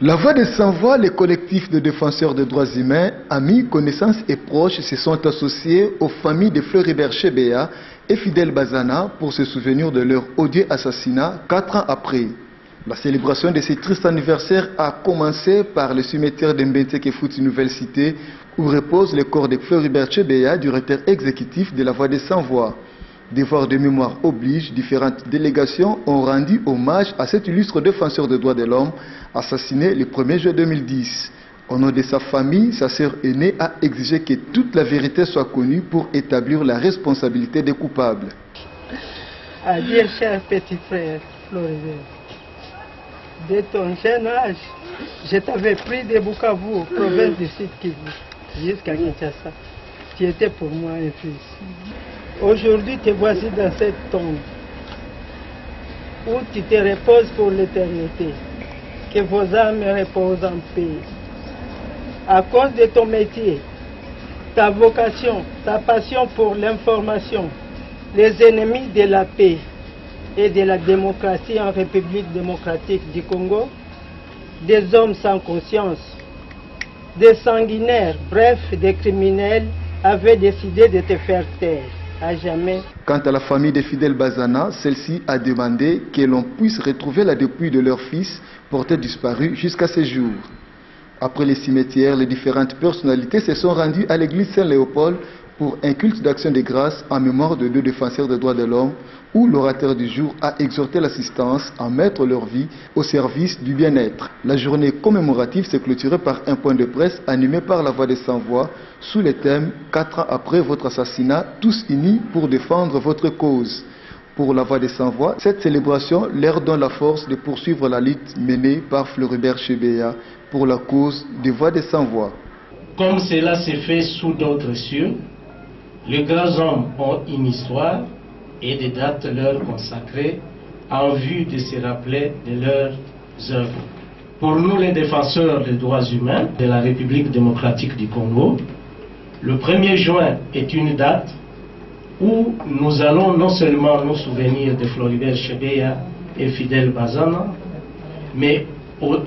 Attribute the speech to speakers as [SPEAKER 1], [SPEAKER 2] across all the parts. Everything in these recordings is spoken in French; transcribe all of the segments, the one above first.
[SPEAKER 1] La Voix des Sans-Voix, les collectifs de défenseurs des droits humains, amis, connaissances et proches se sont associés aux familles de Floribert Chebeya et Fidel Bazana pour se souvenir de leur odieux assassinat 4 ans après. La célébration de ce triste anniversaire a commencé par le cimetière de Mbenteke-Fouti Nouvelle Cité où repose le corps de Floribert Chebeya, directeur exécutif de la Voix des Sans-Voix. Devoir de mémoire oblige, différentes délégations ont rendu hommage à cet illustre défenseur des droits de l'homme assassiné le 1er juin 2010. Au nom de sa famille, sa sœur aînée a exigé que toute la vérité soit connue pour établir la responsabilité des coupables.
[SPEAKER 2] Adieu cher petit frère Floribert. Dès ton jeune âge, je t'avais pris de Bukavu, province du Sud Kivu, jusqu'à Kinshasa. Tu étais pour moi un fils. Aujourd'hui, te voici dans cette tombe où tu te reposes pour l'éternité. Que vos âmes reposent en paix. À cause de ton métier, ta vocation, ta passion pour l'information, les ennemis de la paix et de la démocratie en République démocratique du Congo, des hommes sans conscience, des sanguinaires, bref, des criminels, avaient décidé de te faire taire. À jamais.
[SPEAKER 1] Quant à la famille de Fidel Bazana, celle-ci a demandé que l'on puisse retrouver la dépouille de leur fils porté disparu jusqu'à ce jour. Après les cimetières, les différentes personnalités se sont rendues à l'église Saint-Léopold pour un culte d'action de grâce en mémoire de 2 défenseurs des droits de l'homme où l'orateur du jour a exhorté l'assistance à mettre leur vie au service du bien-être. La journée commémorative s'est clôturée par un point de presse animé par la Voix des Sans-Voix sous le thème « 4 ans après votre assassinat, tous unis pour défendre votre cause ». Pour la Voix des Sans-Voix, cette célébration leur donne la force de poursuivre la lutte menée par Floribert Chebeya pour la cause des Voix des Sans-Voix.
[SPEAKER 3] Comme cela s'est fait sous d'autres cieux, les grands hommes ont une histoire et des dates leur consacrées en vue de se rappeler de leurs œuvres. Pour nous, les défenseurs des droits humains de la République démocratique du Congo, le 1er juin est une date où nous allons non seulement nous souvenir de Floribert Chebeya et Fidel Bazana, mais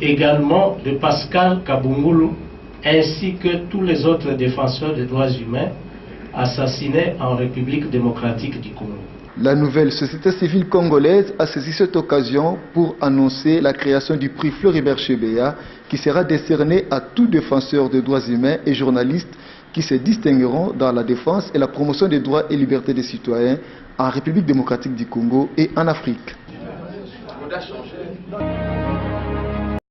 [SPEAKER 3] également de Pascal Kabungulu, ainsi que tous les autres défenseurs des droits humains assassinés en République démocratique du Congo.
[SPEAKER 1] La nouvelle société civile congolaise a saisi cette occasion pour annoncer la création du prix Floribert Chebeya qui sera décerné à tout défenseur des droits humains et journalistes qui se distingueront dans la défense et la promotion des droits et libertés des citoyens en République démocratique du Congo et en Afrique.